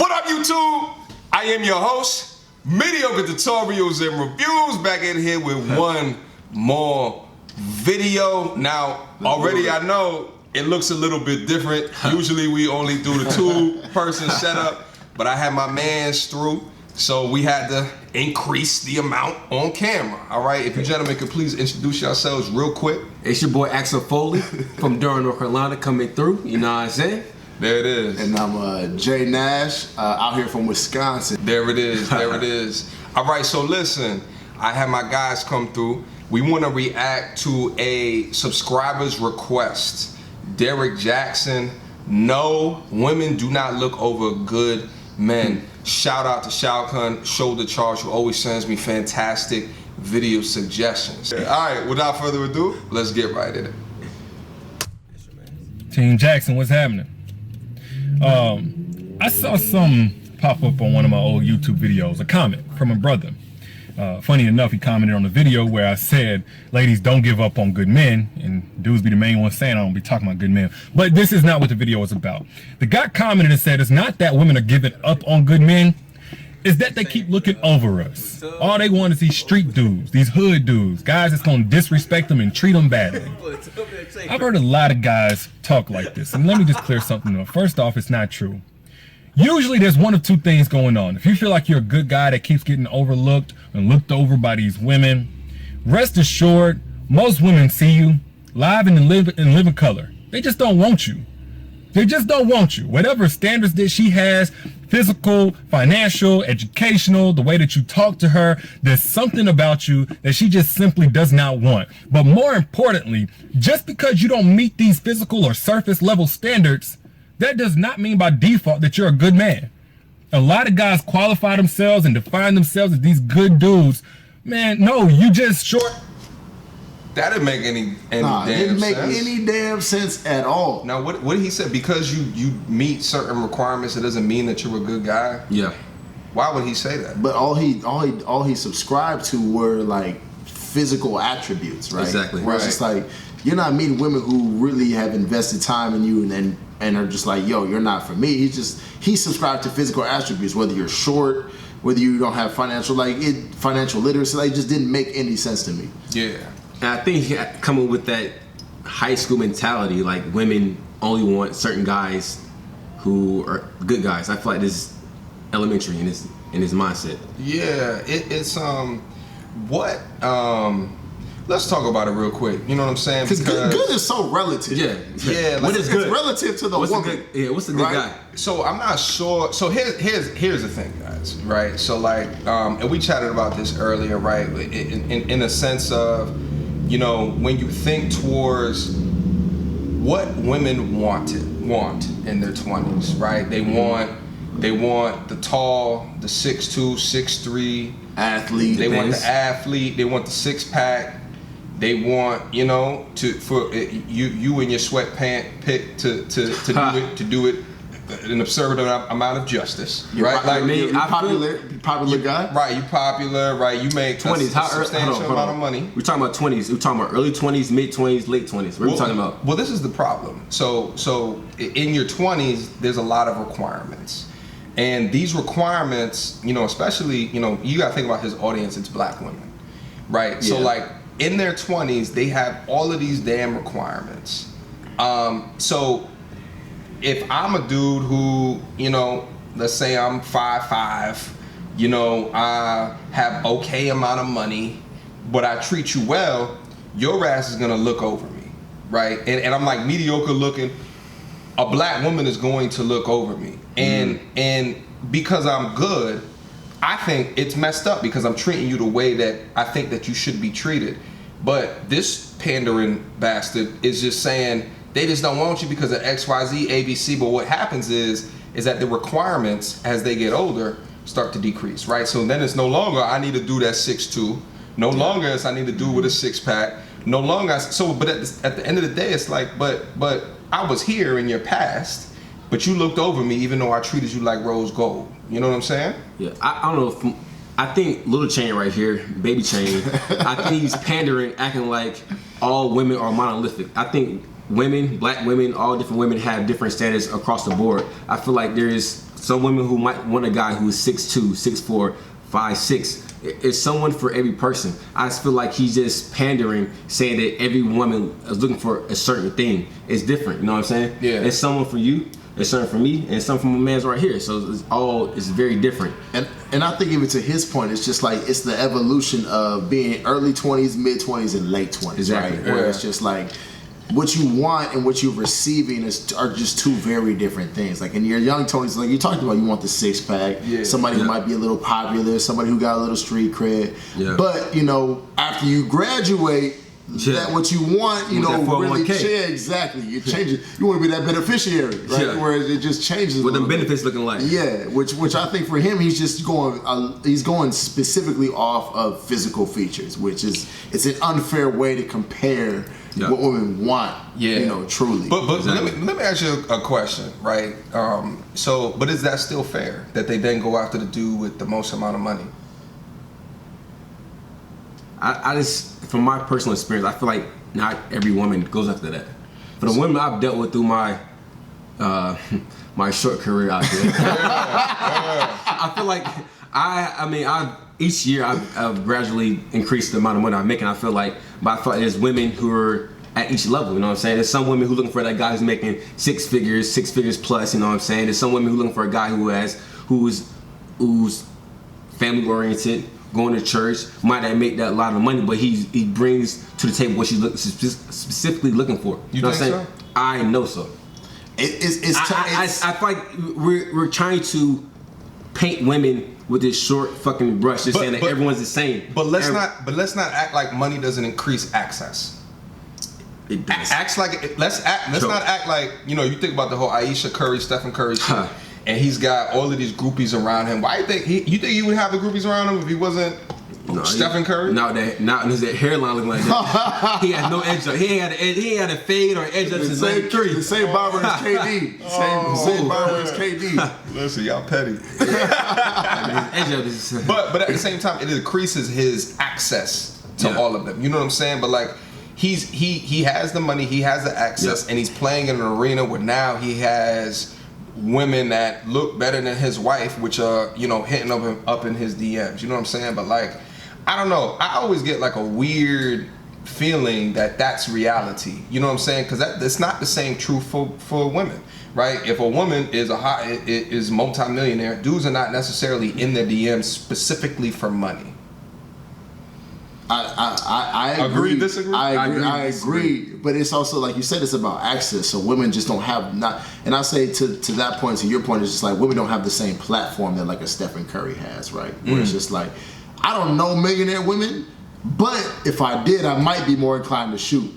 What up, YouTube? I am your host, Mediocre Tutorials and Reviews, back in here with one more video. Now, already I know it looks a little bit different. Usually we only do the two-person setup, but I had my mans through, so we had to increase the amount on camera. All right, if you gentlemen could please introduce yourselves real quick. It's your boy Axel Foley from Durham, North Carolina, coming through. You know what I'm saying? There it is. And I'm Jay Nash, out here from Wisconsin. There it is, there it is. All right, so listen, I had my guys come through. We want to react to a subscriber's request. Derrick Jaxn, no, women do not look over good men. Shout out to ShaokhanShoulderCharge, who always sends me fantastic video suggestions. All right, without further ado, let's get right in it. Team Jackson, what's happening? I saw something pop up on one of my old YouTube videos, a comment from a brother. Funny enough, he commented on the video where I said, ladies, don't give up on good men, and dudes be the main ones saying I don't be talking about good men. But this is not what the video is about. The guy commented and said, it's not that women are giving up on good men, it's that they keep looking over us. All they want is these street dudes, these hood dudes, guys that's gonna disrespect them and treat them badly. I've heard a lot of guys talk like this, and let me just clear something up. First off, it's not true. Usually there's one of two things going on. If you feel like you're a good guy that keeps getting overlooked and looked over by these women, rest assured, most women see you live and in living color. They just don't want you. They just don't want you. Whatever standards that she has, physical, financial, educational, the way that you talk to her, there's something about you that she just simply does not want. But more importantly, just because you don't meet these physical or surface level standards, that does not mean by default that you're a good man. A lot of guys qualify themselves and define themselves as these good dudes. Man, no, you just short. That didn't make any damn sense. It didn't make any damn sense at all. Now, what did he say? Because you meet certain requirements, it doesn't mean that you're a good guy? Yeah. Why would he say that? But all he subscribed to were like physical attributes, right? Exactly. Where it's just like, you're not meeting women who really have invested time in you and are just like, yo, you're not for me. He subscribed to physical attributes, whether you're short, whether you don't have financial literacy. Like, it just didn't make any sense to me. Yeah. And I think he coming with that high school mentality, like women only want certain guys who are good guys. I feel like this is elementary in his mindset. Yeah, it's let's talk about it real quick. You know what I'm saying? Because good is so relative. Yeah. Like, what is good? It's relative to the woman. What's a good guy? So I'm not sure. So here's the thing, guys. Right. So like, and we chatted about this earlier, right? In a sense of, you know, when you think towards what women want in their 20s, right? They want the tall, the 6'2", 6'3" athlete. They want the athlete. They want the six-pack. They want, you know, for you in your sweatpant pick to do it an absurd amount of justice, right? Like you're popular guy, right? You popular, right? You make 20s, a substantial amount of money. We're talking about 20s. We're talking about early 20s, mid 20s, late 20s. What are we talking about? Well, this is the problem. So in your 20s, there's a lot of requirements. And these requirements, you know, especially, you know, you gotta think about his audience, it's black women, right? Yeah. So like in their 20s, they have all of these damn requirements. So if I'm a dude who, you know, let's say I'm 5'5", you know, I have okay amount of money, but I treat you well, your ass is gonna look over me, right? And I'm like mediocre looking, a black woman is going to look over me. And because I'm good, I think it's messed up because I'm treating you the way that I think that you should be treated. But this pandering bastard is just saying they just don't want you because of XYZ, ABC. But what happens is that the requirements as they get older start to decrease, right? So then it's no longer I need to do that 6'2". No longer it's I need to do with a six-pack. No longer but at the end of the day, it's like, but I was here in your past. But you looked over me even though I treated you like rose gold. You know what I'm saying? Yeah, I don't know. I think Little Chain right here, Baby Chain, I think he's pandering, acting like all women are monolithic. I think women, black women, all different women have different standards across the board. I feel like there is some women who might want a guy who is 6'2", 6'4", 5'6". It's someone for every person. I just feel like he's just pandering, saying that every woman is looking for a certain thing. It's different, you know what I'm saying? Yeah. It's someone for you, it's something for me, and something from a man's right here. So it's very different. And I think even to his point, it's just like it's the evolution of being early 20s, mid 20s, and late 20s, Exactly. right? Where it's just like what you want and what you're receiving are just two very different things. Like in your young 20s, like you talked about, you want the six pack, somebody who might be a little popular, somebody who got a little street cred. Yeah. But you know, after you graduate, that what you want, you know, really change. Exactly. You change it. You want to be that beneficiary, right? Yeah. Where it just changes. What the benefits looking like? Yeah, which I think for him, he's just going. He's going specifically off of physical features, which is it's an unfair way to compare what women want. Yeah, you know, truly. But exactly. let me ask you a question, right? But is that still fair that they then go after the dude with the most amount of money? I just, from my personal experience, I feel like not every woman goes after that. For the women I've dealt with through my my short career out there, I feel like each year I've gradually increased the amount of money I'm making. I feel like there's women who are at each level, you know what I'm saying? There's some women who are looking for that guy who's making six figures plus, you know what I'm saying? There's some women who are looking for a guy who's family oriented, going to church, might not make that lot of money, but he brings to the table what she's specifically looking for. You know what I'm saying? So? I know so. I feel like we're trying to paint women with this short fucking brush, just saying that everyone's the same. But let's not act like money doesn't increase access. It does. Let's not act like, you know, you think about the whole Ayesha Curry, Stephen Curry shit. And he's got all of these groupies around him. Why you think he would have the groupies around him if he wasn't Stephen Curry? Not that hairline looking like that. He had no edge up. He ain't had a fade or edge up since '93. The same barber as KD. Same barber as KD. Listen, y'all petty. But at the same time, it increases his access to all of them. You know what I'm saying? But like, he has the money, he has the access, and he's playing in an arena where now he has women that look better than his wife, which are, you know, hitting up in his DMs. You know what I'm saying? But like, I don't know. I always get like a weird feeling that that's reality. You know what I'm saying? Because that's not the same truth for women, right? If a woman is multi-millionaire, dudes are not necessarily in their DMs specifically for money. I agree. Disagree? I agree. But it's also, like you said, it's about access. So women just don't have and I say to that point, to your point, it's just like women don't have the same platform that like a Stephen Curry has, right? Where it's just like, I don't know millionaire women, but if I did, I might be more inclined to shoot.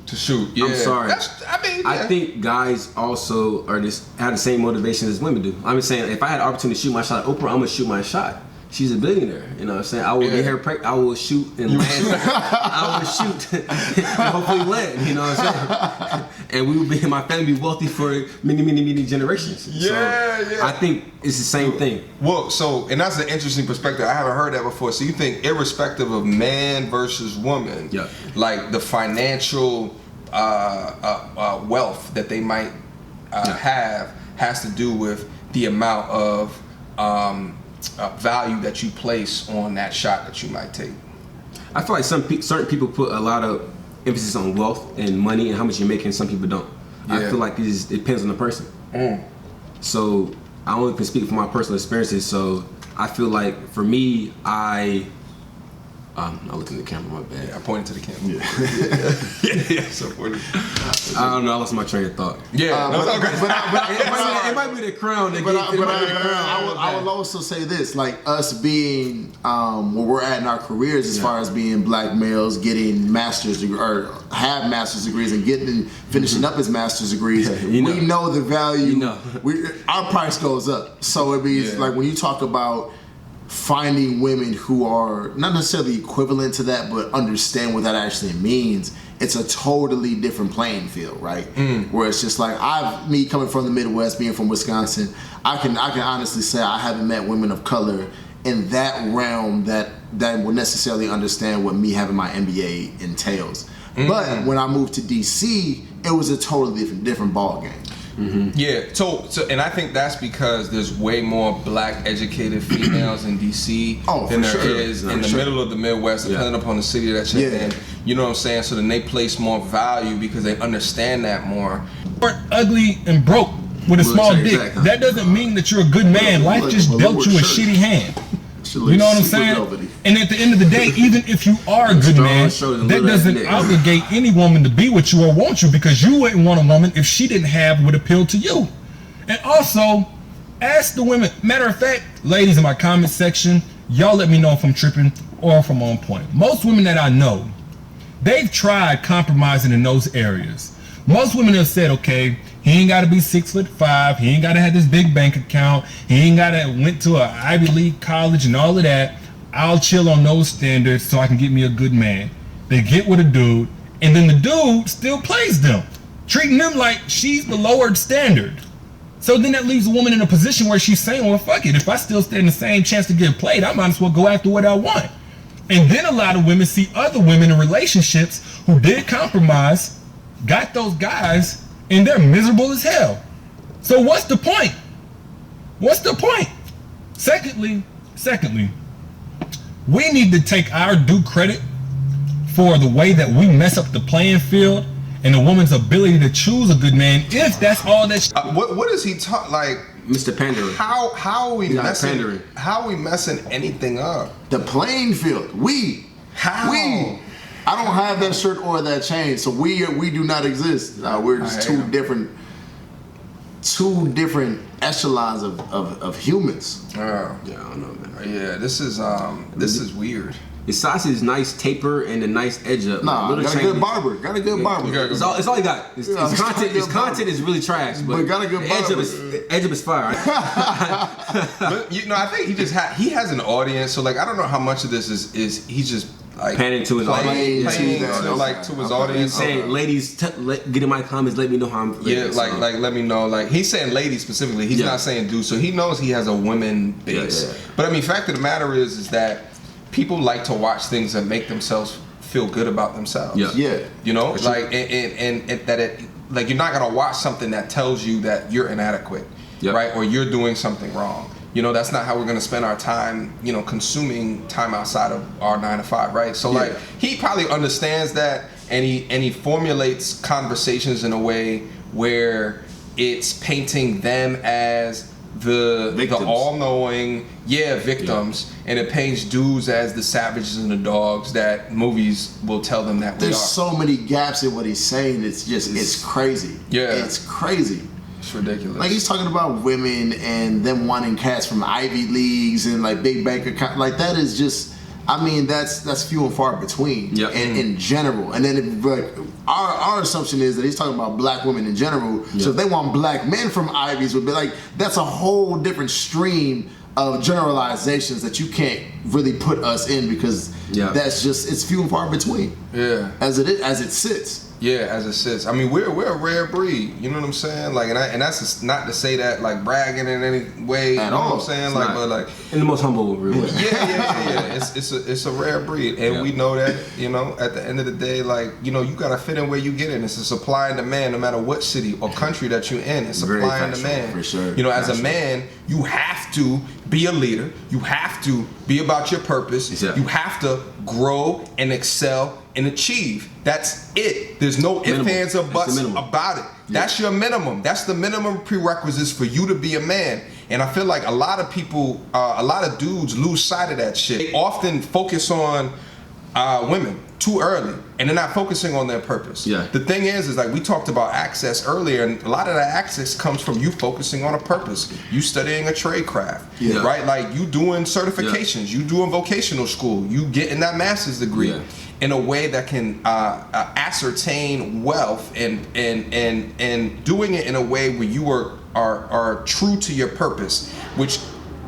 Yeah. I'm sorry. I think guys also have the same motivation as women do. I'm just saying, if I had the opportunity to shoot my shot at Oprah, I'm gonna shoot my shot. She's a billionaire, you know what I'm saying? I will get her pregnant, I will shoot and land. I will shoot and hopefully land, you know what I'm saying? And we will be, my family will be wealthy for many generations. I think it's the same thing. Well, and that's an interesting perspective. I haven't heard that before. So you think irrespective of man versus woman, like the financial wealth that they might have has to do with the amount of value that you place on that shot that you might take. I feel like certain people put a lot of emphasis on wealth and money and how much you're making. Some people don't. I feel like it depends on the person. So I only can speak from my personal experiences. So I feel like for me, I looked in the camera, my bad. Yeah, I pointed to the camera. So I don't know, I lost my train of thought. It might be the crown. I will also say this, like us being where we're at in our careers as far as being black males, getting master's degree or have master's degrees and finishing up his master's degrees, we know the value. Our price goes up. So it means like when you talk about finding women who are not necessarily equivalent to that but understand what that actually means, it's a totally different playing field, right? Where it's just like me coming from the Midwest, being from Wisconsin, I can honestly say I haven't met women of color in that realm that will necessarily understand what me having my MBA entails. But when I moved to DC, it was a totally different ball game. Mm-hmm. Yeah, so and I think that's because there's way more black educated females in DC than there is in the middle of the Midwest, depending upon the city that you're in. You know what I'm saying? So then they place more value because they understand that more. Or ugly and broke with a small dick. Exactly. That doesn't mean that you're a good man. Life just dealt you a shitty hand. You know what I'm saying? And at the end of the day, even if you are a good man, that doesn't obligate any woman to be with you or want you, because you wouldn't want a woman if she didn't have what appealed to you. And also, ask the women. Matter of fact, ladies in my comment section, y'all let me know if I'm tripping or if I'm on point. Most women that I know, they've tried compromising in those areas. Most women have said, okay, he ain't got to be 6'5", he ain't got to have this big bank account, he ain't got to went to an Ivy League college and all of that. I'll chill on those standards so I can get me a good man. They get with a dude, and then the dude still plays them, treating them like she's the lowered standard. So then that leaves a woman in a position where she's saying, well, fuck it, if I still stand the same chance to get played, I might as well go after what I want. And then a lot of women see other women in relationships who did compromise, got those guys, and they're miserable as hell. So what's the point? What's the point? Secondly, we need to take our due credit for the way that we mess up the playing field and a woman's ability to choose a good man, if that's all that what is he talking like? Mr. Pandering. How are we messing? How are we messing anything up? The playing field. I don't have that shirt or that chain, so we do not exist. We're just two different echelons of humans. Yeah, I don't know, man. Yeah, this is weird. His sausage is nice taper and a nice edge up. Nah, got a good barber. It's all he got. His content is really trash, but got a good barber. Edge up is fire. But, I think he has an audience. So like, I don't know how much of this is he's just like panning to his audience. To his audience. Saying, ladies, get in my comments. Let me know how I'm. Let me know. Like, he's saying ladies specifically. He's not saying dudes. So he knows he has a women base. Yeah. But I mean, fact of the matter is that people like to watch things that make themselves feel good about themselves. Yeah. You know, like and that it like you're not gonna watch something that tells you that you're inadequate, right? Or you're doing something wrong. You know, that's not how we're gonna spend our time, consuming time outside of our 9 to 5, right? So like he probably understands that, and he formulates conversations in a way where it's painting them as the all-knowing victims, and it paints dudes as the savages and the dogs that movies will tell them that there's so many gaps in what he's saying. It's crazy. It's crazy. It's ridiculous. Like, he's talking about women and them wanting cats from Ivy Leagues and like big bank account. Like, that is just, I mean, that's few and far between in general. And then our assumption is that he's talking about black women in general. So if they want black men from Ivies, would be like, that's a whole different stream of generalizations that you can't really put us in, because that's just, it's few and far between. As it sits. Yeah, as it sits. I mean, we're a rare breed. You know what I'm saying? Like, and that's just not to say that like bragging in any way. You know what I'm saying? Like, but like in the most humble way. Yeah. It's a rare breed, and we know that. At the end of the day, like, you gotta fit in where you get in. It's a supply and demand, no matter what city or country that you're in. It's supply and demand. For sure. As a man, you have to be a leader. You have to be about your purpose. You have to grow and excel and achieve. That's it. There's no ifs, ands, or buts about it. That's your minimum. That's the minimum prerequisites for you to be a man. And I feel like a lot of people, a lot of dudes lose sight of that shit. They often focus on women too early, and they're not focusing on their purpose. The thing is like we talked about access earlier, and a lot of that access comes from you focusing on a purpose. You studying a trade craft, right? Like, you doing certifications, you doing vocational school, you getting that master's degree in a way that can ascertain wealth, and doing it in a way where you are true to your purpose, which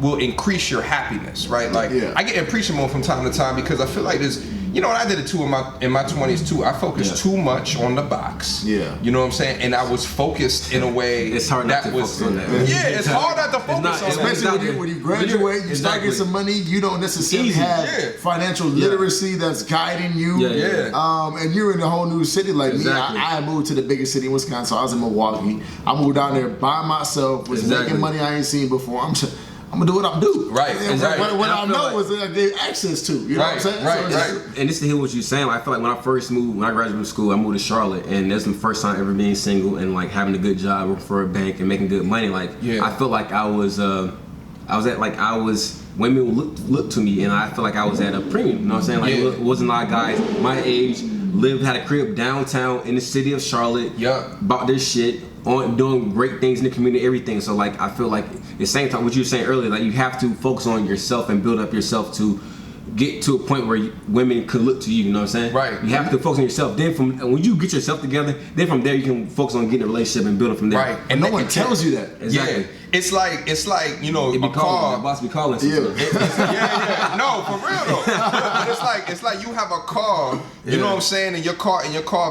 will increase your happiness, right? Like, I get in preaching mode from time to time because I feel like there's you know, and I did it too in my 20s too. I focused too much on the box. Yeah. You know what I'm saying? And I was focused in a way It's hard not to focus on that. Yeah, it's hard not to focus on that. Especially when you graduate, you start getting some money, you don't necessarily have financial literacy that's guiding you. And you're in a whole new city. Like me, I moved to the biggest city in Wisconsin. So I was in Milwaukee. I moved down there by myself, was making money I ain't seen before. I'm gonna do what I'm doing. Right. What I know is that I gave access to. You know what I'm saying? Right. And just to hear what you're saying, I feel like when I first moved, when I graduated school, I moved to Charlotte, and that's the first time ever being single and like having a good job, working for a bank and making good money. Like I felt like women looked to me, and I felt like I was at a premium. You know what I'm saying? Like it wasn't a lot of guys my age had a crib downtown in the city of Charlotte. Bought their shit. On doing great things in the community, everything. So like I feel like at the same time what you were saying earlier, like you have to focus on yourself and build up yourself to get to a point where women could look to you. You know what I'm saying? Right. You have to focus on yourself. Then when you get yourself together, then from there you can focus on getting a relationship and building from there. Right. And no one tells you that. Exactly. Yeah. It's like you know, a car. My boss be calling. No, for real though. But it's like you have a car. You know what I'm saying? And your car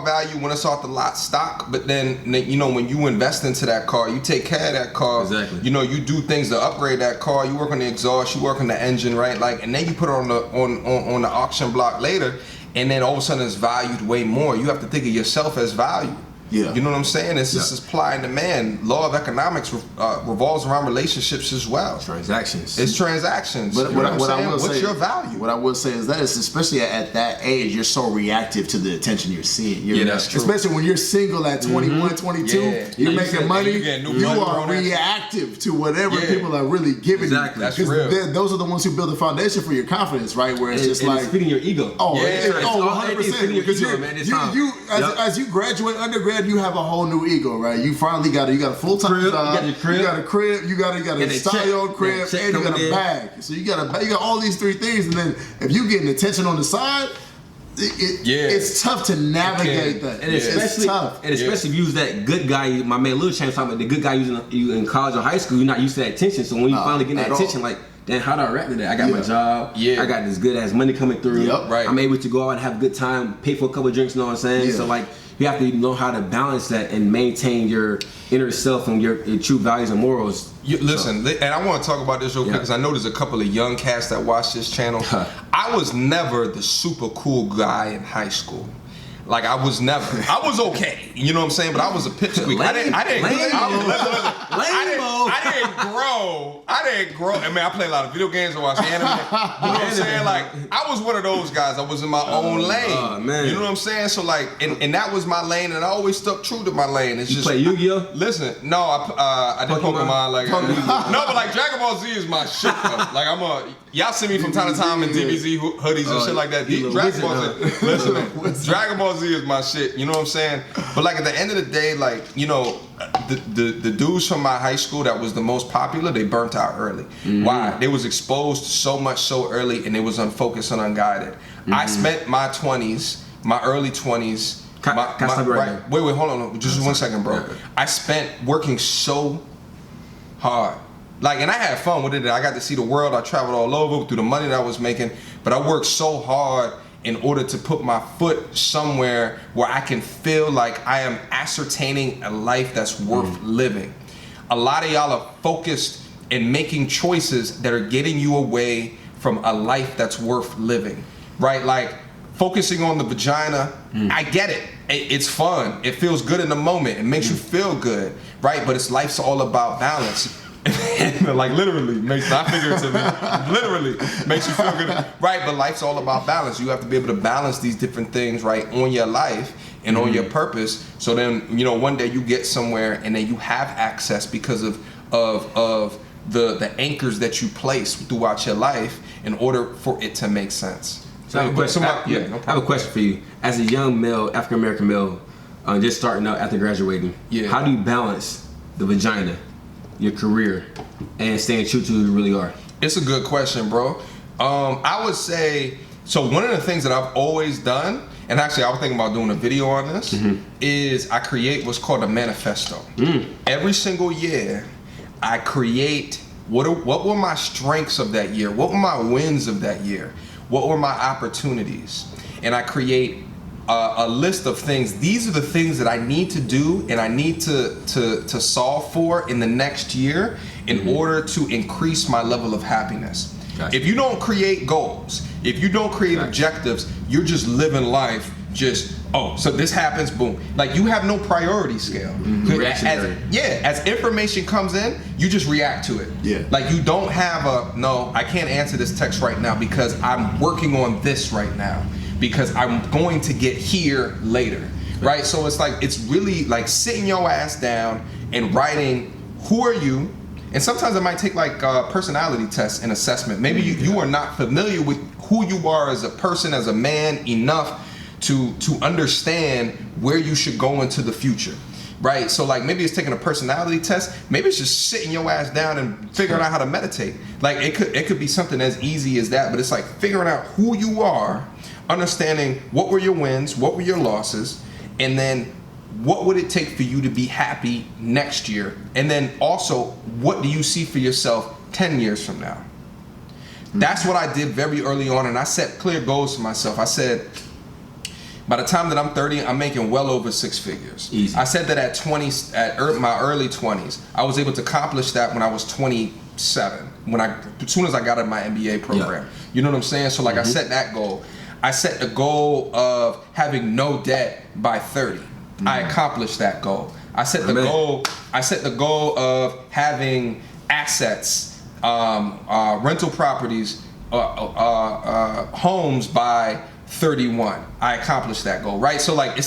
value when it's off the lot stock. But then you know when you invest into that car, you take care of that car. Exactly. You know you do things to upgrade that car. You work on the exhaust. You work on the engine, right? Like, and then you put it on the auction block later, and then all of a sudden it's valued way more. You have to think of yourself as value. Yeah. You know what I'm saying? It's just supply and demand. Law of economics revolves around relationships as well. Transactions. It's transactions. But what I will say, what's your value? What I will say is that it's especially at that age, you're so reactive to the attention you're seeing. That's true. Especially when you're single at 21, 22, you're making money. You are reactive to whatever people are really giving you. That's real. Those are the ones who build the foundation for your confidence, right? Where it's just like it's feeding your ego. 100%. Because as you graduate undergrad, you have a whole new ego, right? You finally got a full-time job. You got a crib. You got a style your own crib, and you got a bag. So you got all these three things, and then if you getting attention on the side, it's tough to navigate that. And especially, if you use that good guy. My man Lil Champ talking about the good guy using you in college or high school. You're not used to that attention. So when you finally get that attention, like, then how do I react to that? I got my job. I got this good ass money coming through. I'm able to go out and have a good time, pay for a couple of drinks. You know what I'm saying? So like, you have to know how to balance that and maintain your inner self and your true values and morals. Listen, and I want to talk about this real quick because I know there's a couple of young cats that watch this channel. I was never the super cool guy in high school. Like I was okay, you know what I'm saying? But I was a pipsqueak. I didn't grow. I mean, I play a lot of video games and watch anime. You know what I'm saying? Like I was one of those guys. I was in my own lane. Man. You know what I'm saying? So like, and that was my lane, and I always stuck true to my lane. It's just play Yu-Gi-Oh? Listen, no, I did Pokemon. Like no, but like Dragon Ball Z is my shit. Like y'all see me from time to time in DBZ hoodies and shit like that. Dragon Ball Z. Listen, Dragon Ball Z is my shit, you know what I'm saying? But like at the end of the day, like, you know, the dudes from my high school that was the most popular, they burnt out early. Why? They was exposed so much so early and they was unfocused and unguided. I spent my early 20s. Wait, hold on, just 1 second, bro. I spent working so hard. Like, and I had fun with it. I got to see the world. I traveled all over through the money that I was making, but I worked so hard in order to put my foot somewhere where I can feel like I am ascertaining a life that's worth living. A lot of y'all are focused in making choices that are getting you away from a life that's worth living, right? Like focusing on the vagina, I get it. It's fun. It feels good in the moment. It makes you feel good, right? But life's all about balance. Like literally, not figuratively, literally makes you feel good, right? But life's all about balance. You have to be able to balance these different things, right, on your life and on your purpose. So then, you know, one day you get somewhere and then you have access because of the anchors that you place throughout your life in order for it to make sense. So I have a question. I have a question for you. As a young male, African American male, just starting out after graduating, how do you balance the vagina, your career, and staying true to who you really are? It's a good question, bro. I would say, so one of the things that I've always done, and actually I was thinking about doing a video on this, is I create what's called a manifesto. Every single year, I create what were my strengths of that year? What were my wins of that year? what were my opportunities, and I create a list of things. These are the things that I need to do and I need to solve for in the next year in order to increase my level of happiness. Gotcha. If you don't create goals, if you don't create objectives, you're just living life just, oh, so this happens, boom. Like, you have no priority scale. As information comes in, you just react to it. Yeah. Like, you don't have no, I can't answer this text right now because I'm working on this right now, because I'm going to get here later, right? So it's like, it's really like sitting your ass down and writing, who are you? And sometimes it might take like a personality test and assessment. Maybe you are not familiar with who you are as a person, as a man, enough to understand where you should go into the future, right? So like, maybe it's taking a personality test. Maybe it's just sitting your ass down and figuring out how to meditate. Like, it could be something as easy as that, but it's like figuring out who you are, understanding what were your wins, what were your losses, and then what would it take for you to be happy next year? And then also, what do you see for yourself 10 years from now? That's what I did very early on, and I set clear goals for myself. I said, by the time that I'm 30, I'm making well over 6 figures. Easy. I said that at my early 20s. I was able to accomplish that when I was 27, as soon as I got out of my MBA program. Yeah. You know what I'm saying? So like, I set that goal. I set the goal of having no debt by 30. I accomplished that goal. I set the goal of having assets, rental properties, homes by 31. I accomplished that goal, right? So like,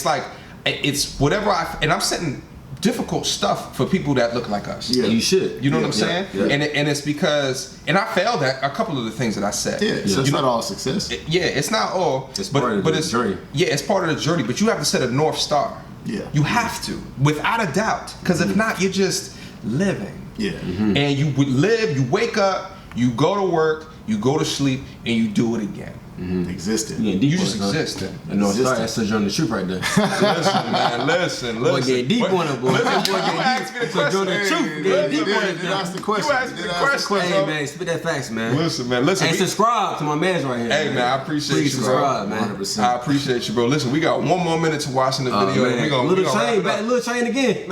it's whatever I'm setting difficult stuff for people that look like us. Yeah, you should. You know what I'm saying? Yeah. And it's because, and I failed at a couple of the things that I said. Yeah, so it's not all success. It's not all. It's part of the journey. Yeah, it's part of the journey, but you have to set a North Star. Yeah. You have to, without a doubt, because if not, you're just living. Yeah. And you would live, you wake up, you go to work, you go to sleep, and you do it again. Existing. Yeah, You just exist. No, sorry, that's Sojourn the Truth right there. Listen, man, listen. Boy, get deep on it, boy. You asked me the Sojourn the question. Truth. Get deep on it. That's the question. You asked me the question, Hey, bro. man, spit that facts, man. Listen, man, listen. And subscribe to my man's right here. Hey, man, I appreciate Please you, bro. subscribe, man. 100%. I appreciate you, bro. Listen, we got one more minute to watch in the video. And we gonna little wrap chain it back, up. little chain again.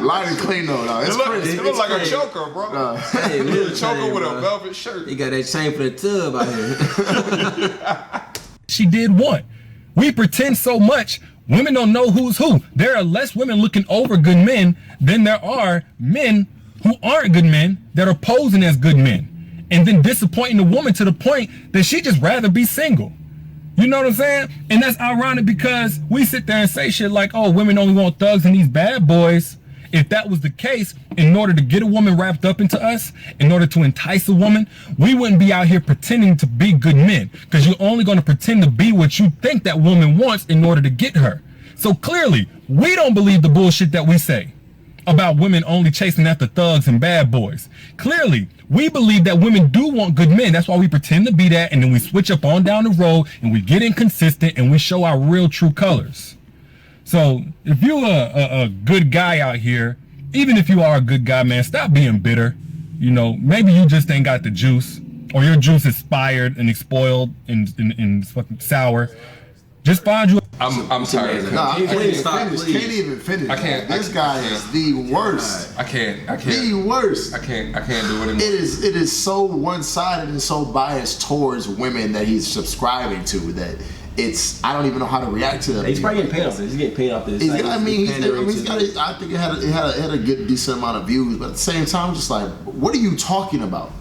Light and clean though. No, it's It look like a crazy. choker, bro. Hey, Little little choker chain, with a bro. velvet shirt. He got that chain for the tub out here. She did what? We pretend so much. Women don't know who's who. There are less women looking over good men than there are men who aren't good men that are posing as good men, and then disappointing the woman to the point that she just rather be single. You know what I'm saying? And that's ironic because we sit there and say shit like, oh, women only want thugs and these bad boys. If that was the case, in order to get a woman wrapped up into us, in order to entice a woman, we wouldn't be out here pretending to be good men, because you're only going to pretend to be what you think that woman wants in order to get her. So clearly, we don't believe the bullshit that we say about women only chasing after thugs and bad boys. Clearly, we believe that women do want good men. That's why we pretend to be that, and then we switch up on down the road, and we get inconsistent, and we show our real true colors. So if you're a good guy out here, even if you are a good guy, man, stop being bitter. You know, maybe you just ain't got the juice, or your juice is expired and spoiled and fucking sour. Just find you. I'm sorry. Nah, I can't Please. even finish. I can't. This guy is the worst. I can't. The worst. I can't do it anymore. It is so one-sided and so biased towards women that he's subscribing to that I don't even know how to react to that. He's probably getting paid off this. He's getting paid off this. I think it had a good decent amount of views, but at the same time, just like, what are you talking about?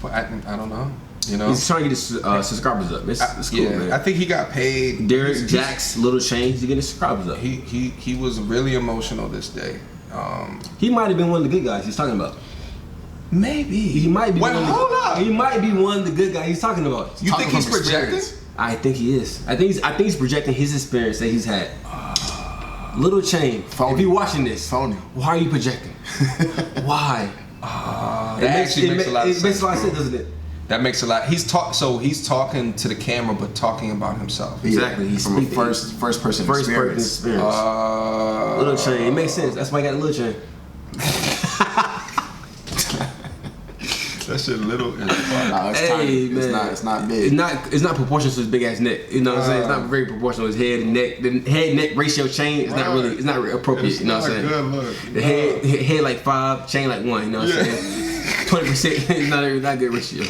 Well, I don't know. You know, He's trying to get his subscribers up. It's cool, man. I think he got paid. Derrick Jaxn, little chain, he's getting his subscribers up. He was really emotional this day. He might have been one of the good guys he's talking about. Maybe He might be. Wait, one of hold the, up. He might be one of the good guys he's talking about. You think he's projecting? I think he is. I think he's projecting his experience that he's had. Little chain. Phony. If you're watching this, Phony. why are you projecting? Why? That actually makes a lot of sense. It makes a lot of sense, doesn't it? That makes a lot. He's talking to the camera, but talking about himself. Exactly. He's from a speaking. first person First person experience. experience. Little chain. It makes sense. That's why I got a little chain. That shit little as fuck. Nah, it's Hey, tiny. man. It's not big. It's not proportional to his big ass neck. You know what I'm saying? It's not very proportional. His head and neck, the head neck ratio change is not really, it's not appropriate. It's you know what I'm saying? Good look. The head like 5, chain like 1. You know what I'm saying? 20% is not a good ratio.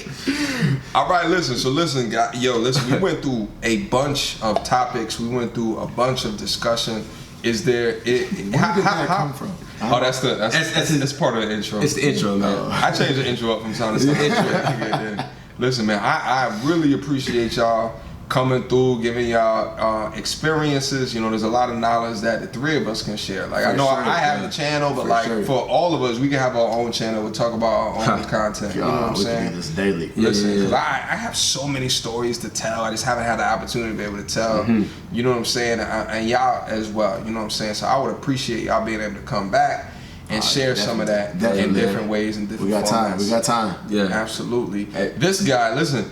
All right, listen, guys. Yo, listen. We went through a bunch of topics. We went through a bunch of discussion. Is there? Where did that come from? Oh, that's part of the intro. It's the intro, man. I change the intro up from time to time. Listen, man, I really appreciate y'all coming through, giving y'all experiences. You know, there's a lot of knowledge that the three of us can share. Like, I know I have the channel, but for all of us, we can have our own channel. We'll talk about our own content. You know what I'm saying? We can do this daily. Listen, because I have so many stories to tell. I just haven't had the opportunity to be able to tell. You know what I'm saying? And y'all as well. You know what I'm saying? So I would appreciate y'all being able to come back and share some of that in different ways and different formats. We got time. Yeah, absolutely. This guy, listen.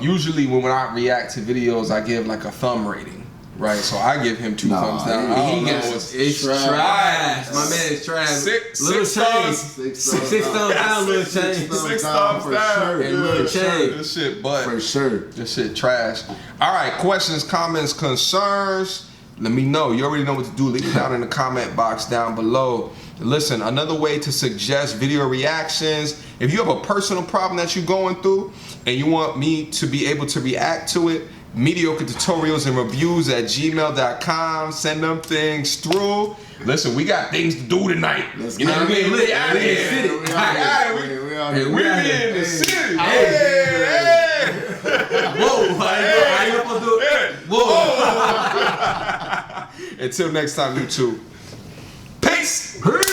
Usually when I react to videos, I give like a thumb rating, right? So I give him 2 thumbs down. It's trash. My man is trash. Six thumbs down, little change. 6 thumbs down. Little change. This shit, but for sure. This shit trash. All right, questions, comments, concerns. Let me know. You already know what to do. Leave it down in the comment box down below. Listen, another way to suggest video reactions, if you have a personal problem that you're going through and you want me to be able to react to it, mediocre tutorials and reviews at gmail.com. Send them things through. Listen, we got things to do tonight. You know what I mean? We out here. We in the city. Hey. Whoa. How you gonna do it? Whoa. Until next time, YouTube.